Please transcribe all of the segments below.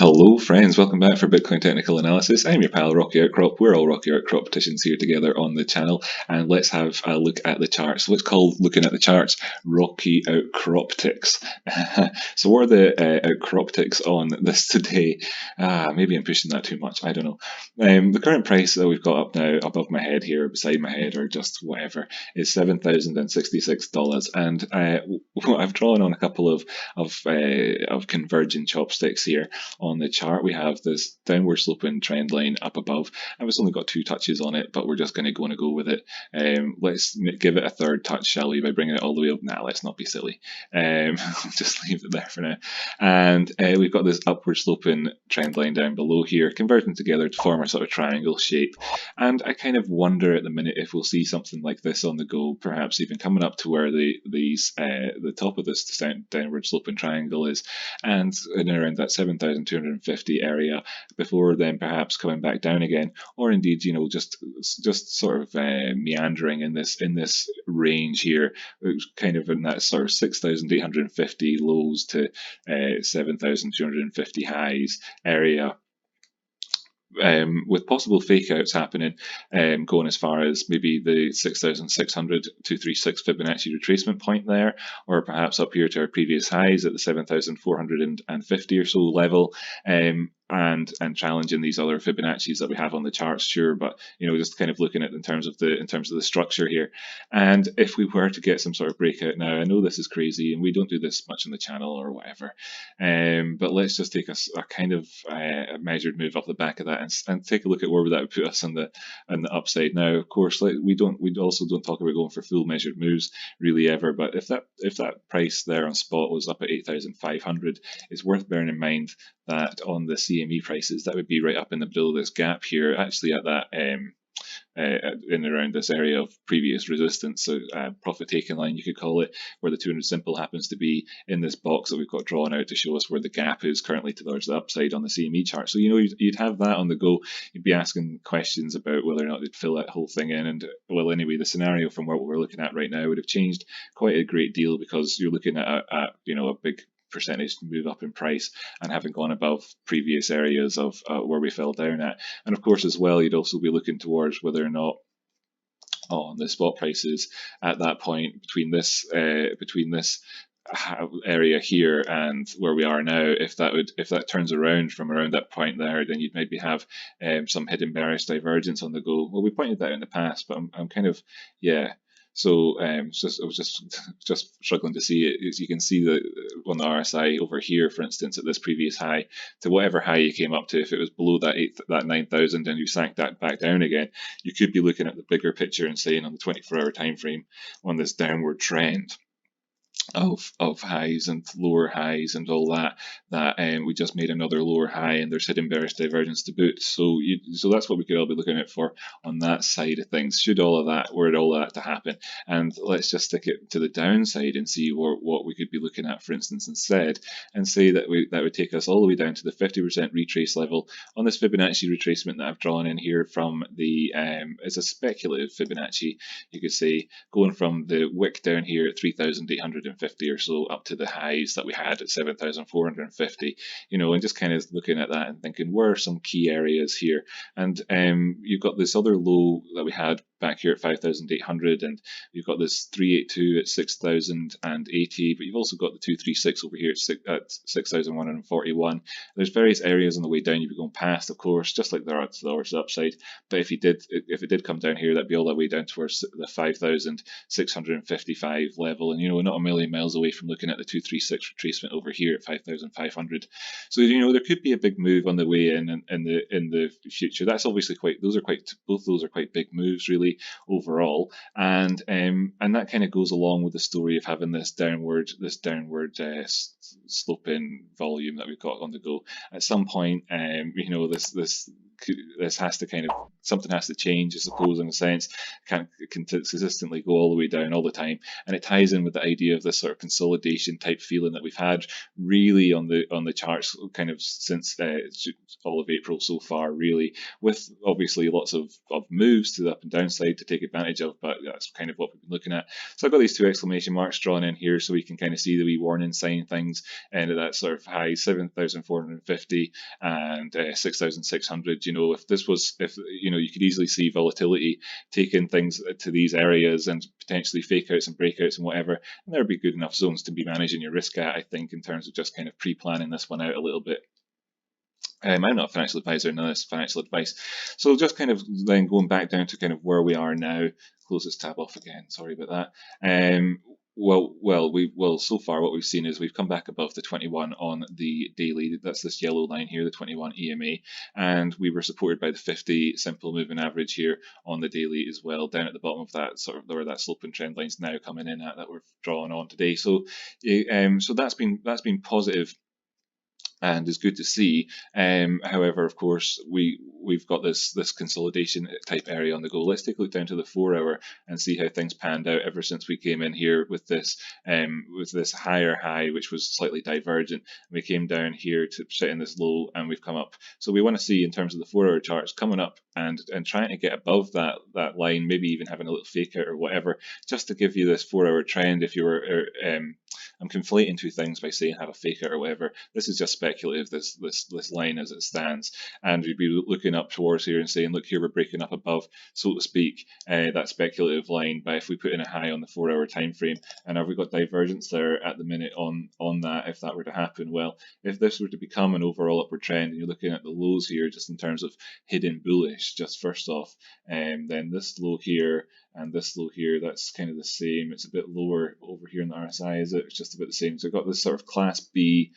Hello friends, welcome back for Bitcoin Technical Analysis. I'm your pal Rocky Outcrop. We're all Rocky Outcrop competitions here together on the channel, and let's have a look at the charts. What's called looking at the charts, Rocky Outcroptics. So what are the Outcroptics on this today? Maybe I'm pushing that too much, I don't know. The current price that we've got up now above my head here, beside my head, or just whatever, is $7,066, and I've drawn on a couple of converging chopsticks here. On the chart, we have this downward sloping trend line up above, and it's only got 2 touches on it, but we're just going to go with it. Let's give it a third touch, shall we, by bringing it all the way up? Nah, let's not be silly. Just leave it there for now. And we've got this upward sloping trend line down below here, converging together to form a sort of triangle shape. And I kind of wonder at the minute if we'll see something like this on the go, perhaps even coming up to where the top of this downward sloping triangle is, and in around that 7,250 area, before then perhaps coming back down again, or indeed, just sort of meandering in this range here, kind of in that sort of 6,850 lows to 7,250 highs area. With possible fake outs happening, going as far as maybe the 6,600 236 Fibonacci retracement point there, or perhaps up here to our previous highs at the 7,450 or so level, and challenging these other Fibonacci's that we have on the charts, sure, but just kind of looking at in terms of the structure here. And if we were to get some sort of breakout now, I know this is crazy and we don't do this much on the channel or whatever, but let's just take a kind of measured move off the back of that and take a look at where that would put us on the upside. Now, of course, we also don't talk about going for full measured moves really ever, but if that price there on spot was up at 8,500, it's worth bearing in mind that on the CME prices, that would be right up in the middle of this gap here, actually at that in around this area of previous resistance, so profit taking line you could call it, where the 200 simple happens to be in this box that we've got drawn out to show us where the gap is currently towards the upside on the CME chart. So you'd have that on the go. You'd be asking questions about whether or not they'd fill that whole thing in, and well, anyway, the scenario from what we're looking at right now would have changed quite a great deal, because you're looking at a big percentage move up in price and having gone above previous areas of where we fell down at. And of course as well, you'd also be looking towards whether or not on the spot prices at that point between this area here and where we are now, if that turns around from around that point there, then you'd maybe have some hidden bearish divergence on the go. Well, we pointed that out in the past, but I'm kind of, yeah. So I was just struggling to see it. As you can see on the RSI over here, for instance, at this previous high, to whatever high you came up to, if it was below that 9,000 and you sank that back down again, you could be looking at the bigger picture and saying on the 24-hour time frame on this downward trend of highs and lower highs and all that we just made another lower high and there's hidden bearish divergence to boot. So that's what we could all be looking at for on that side of things, were all that to happen. And let's just stick it to the downside and see what we could be looking at, for instance, instead, and say that would take us all the way down to the 50% retrace level on this Fibonacci retracement that I've drawn in here from the it's a speculative Fibonacci, you could say, going from the wick down here at 3,850 or so up to the highs that we had at 7,450, and just kind of looking at that and thinking, where are some key areas here? And you've got this other low that we had back here at 5,800, and you've got this 382 at 6,080, but you've also got the 236 over here at 6,141. There's various areas on the way down you'd be going past, of course, just like there are towards the upside. But if it did come down here, that'd be all that way down towards the 5,655 level, and not a million miles away from looking at the 236 retracement over here at 5,500. So there could be a big move on the way in the future. That's obviously both those are quite big moves really overall, and that kind of goes along with the story of having this downward sloping volume that we've got on the go. At some point, this has to kind of something has to change, I suppose, in a sense. Can't consistently go all the way down all the time, and it ties in with the idea of this sort of consolidation type feeling that we've had really on the charts kind of since all of April so far, really, with obviously lots of moves to the up and down side to take advantage of, but that's kind of what we've been looking at. So I've got these two exclamation marks drawn in here so we can kind of see the wee warning sign things, and at that sort of high 7,450 and 6,600. If this was, if you could easily see volatility taking things to these areas and potentially fake outs and breakouts and whatever, and there would be good enough zones to be managing your risk at, I think, in terms of just kind of pre-planning this one out a little bit. I'm not a financial advisor, none of this financial advice. So just kind of then going back down to kind of where we are now, close this tab off again, sorry about that. So far what we've seen is we've come back above the 21 on the daily. That's this yellow line here, the 21 EMA, and we were supported by the 50 simple moving average here on the daily as well, down at the bottom of that sort of where that slope and trend line's now coming in at that we're drawing on today. So that's been positive and is good to see. However, of course, we've got this consolidation type area on the go. Let's take a look down to the 4-hour and see how things panned out ever since we came in here with this higher high, which was slightly divergent. We came down here to sit in this low, and we've come up. So we want to see in terms of the 4-hour charts coming up and trying to get above that line, maybe even having a little fake out or whatever, just to give you this 4-hour trend. If you were I'm conflating two things by saying have a fake out or whatever. This is just speculative, this line as it stands. And we'd be looking up towards here and saying, look, here we're breaking up above, so to speak, that speculative line. But if we put in a high on the 4-hour time frame, and have we got divergence there at the minute on that, if that were to happen? Well, if this were to become an overall upward trend, and you're looking at the lows here, just in terms of hidden bullish, just first off, then this low here and this low here, that's kind of the same. It's a bit lower over here in the RSI, is it? It's just a bit the same. So I've got this sort of class B.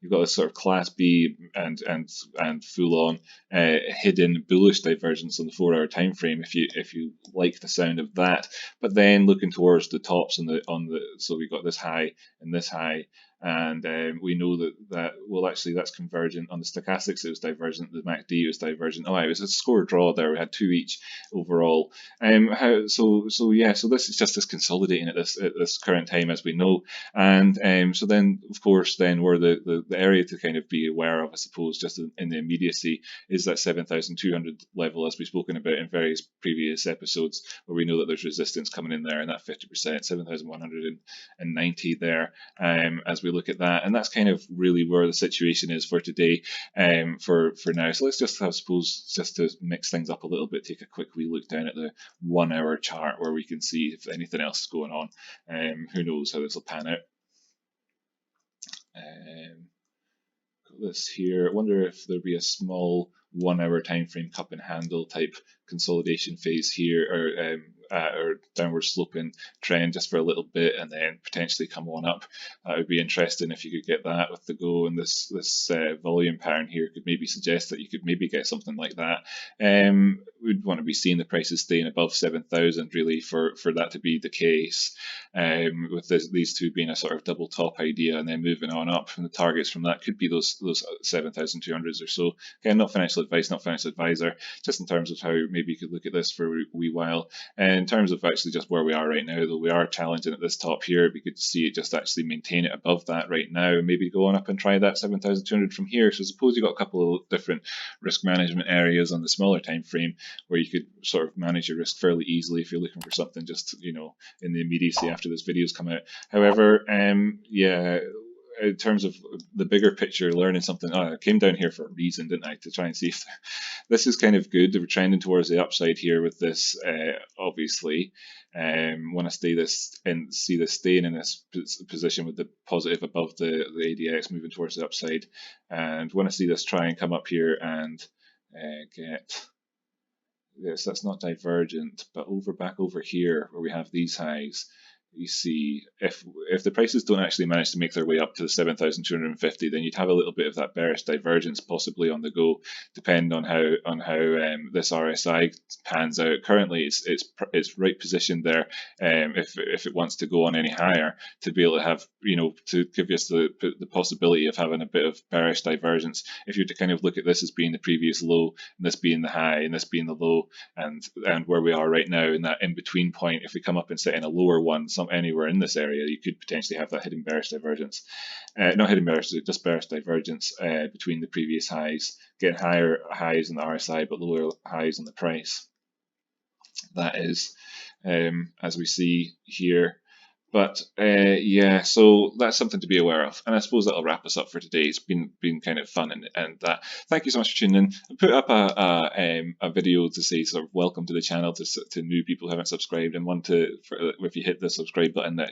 You've got this sort of class B and full on hidden bullish divergence on the 4-hour time frame. If you like the sound of that, but then looking towards the tops so we've got this high and this high. And we know that actually that's convergent on the stochastics. It was divergent. The MACD was divergent. It was a score draw there. We had two each overall. So this is just this consolidating at this current time, as we know. And so then, of course, where the area to kind of be aware of, I suppose, just in the immediacy, is that 7,200 level, as we've spoken about in various previous episodes, where we know that there's resistance coming in there, and that 50%, 7,190 there, as we look at that. And that's kind of really where the situation is for today, for now. So let's just, I suppose, just to mix things up a little bit, take a quick wee look down at the 1-hour chart where we can see if anything else is going on. Who knows how this will pan out. Got this here. I wonder if there'll be a small 1-hour time frame cup and handle type consolidation phase here, or downward sloping trend just for a little bit, and then potentially come on up. That would be interesting if you could get that with the go, and this volume pattern here could maybe suggest that you could maybe get something like that. We'd want to be seeing the prices staying above 7,000 really for that to be the case, with these two being a sort of double top idea and then moving on up, and the targets from that could be those 7,200s or so. Again, not financial advice, not financial advisor, just in terms of how maybe you could look at this for a wee while. And in terms of actually just where we are right now, though, we are challenging at this top here. It'd be good to see it just actually maintain it above that right now, and maybe go on up and try that 7,200 from here. So suppose you've got a couple of different risk management areas on the smaller time frame where you could sort of manage your risk fairly easily if you're looking for something just, in the immediacy after this video's come out. However, in terms of the bigger picture, learning something, I came down here for a reason, didn't I? To try and see if this is kind of good. We're trending towards the upside here with this, obviously. Want to see this staying in this position with the positive above the ADX, moving towards the upside, and want to see this try and come up here and get this. That's not divergent, but back over here where we have these highs. you see, if the prices don't actually manage to make their way up to the 7,250, then you'd have a little bit of that bearish divergence possibly on the go, depending on how this RSI pans out. Currently, it's right positioned there. If it wants to go on any higher, to be able to have, to give us the possibility of having a bit of bearish divergence. If you're to kind of look at this as being the previous low, and this being the high, and this being the low, and where we are right now in that in between point, if we come up and sit in a lower one, anywhere in this area, you could potentially have that hidden bearish divergence. Not hidden bearish, just bearish divergence between the previous highs, getting higher highs in the RSI but lower highs in the price. That is, as we see here. But yeah, so that's something to be aware of, and I suppose that'll wrap us up for today. It's been kind of fun, and thank you so much for tuning in. I put up a video to say sort of welcome to the channel to new people who haven't subscribed, and one if you hit the subscribe button that's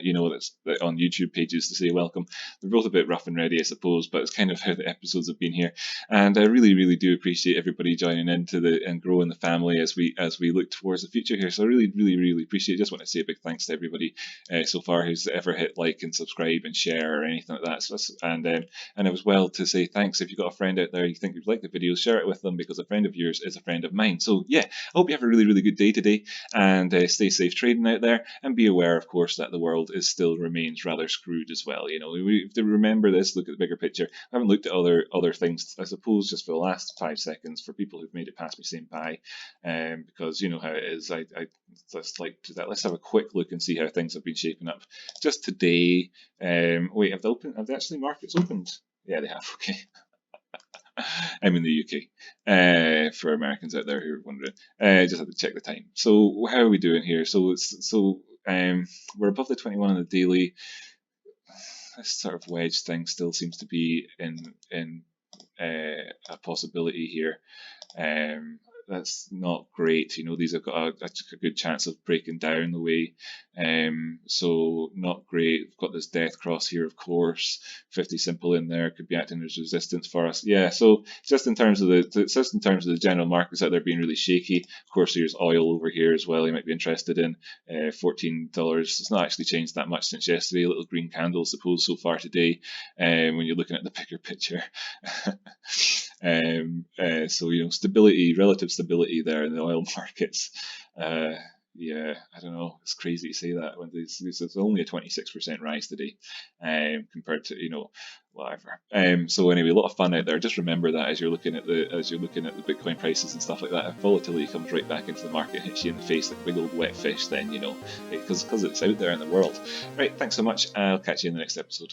on YouTube pages to say welcome. They're both a bit rough and ready, I suppose, but it's kind of how the episodes have been here, and I really do appreciate everybody joining in and growing the family as we look towards the future here. So I really appreciate it. Just want to say a big thanks to everybody so far who's ever hit like and subscribe and share or anything like that. So and as well to say thanks if you've got a friend out there you think you'd like the video, share it with them, because a friend of yours is a friend of mine. So yeah, I hope you have a really good day today, and stay safe trading out there, and be aware, of course, that the world still remains rather screwed as well. We have to remember this, look at the bigger picture. I haven't looked at other things, I suppose, just for the last 5 seconds for people who've made it past me saying bye, because you know how it is. I just like to that. Let's have a quick look and see how things have been shaping up just today. Wait, have the actually markets opened? Yeah, they have. Okay. I'm in the UK. For Americans out there who are wondering, just have to check the time. So how are we doing here? So we're above the 21 on the daily. This sort of wedge thing still seems to be in a possibility here. That's not great. These have got a good chance of breaking down the way. So not great. We've got this death cross here, of course. 50 simple in there could be acting as resistance for us. Yeah. So just in terms of the general markets out there being really shaky. Of course, there's oil over here as well. You might be interested in $14. It's not actually changed that much since yesterday. A little green candle, I suppose, so far today. When you're looking at the bigger picture. So stability, relative stability there in the oil markets. Yeah, I don't know. It's crazy to say that when there's only a 26% rise today, compared to whatever. So anyway, a lot of fun out there. Just remember that as you're looking at the Bitcoin prices and stuff like that. If volatility comes right back into the market, hits you in the face like a big old wet fish, then because it's out there in the world. Right. Thanks so much. I'll catch you in the next episode.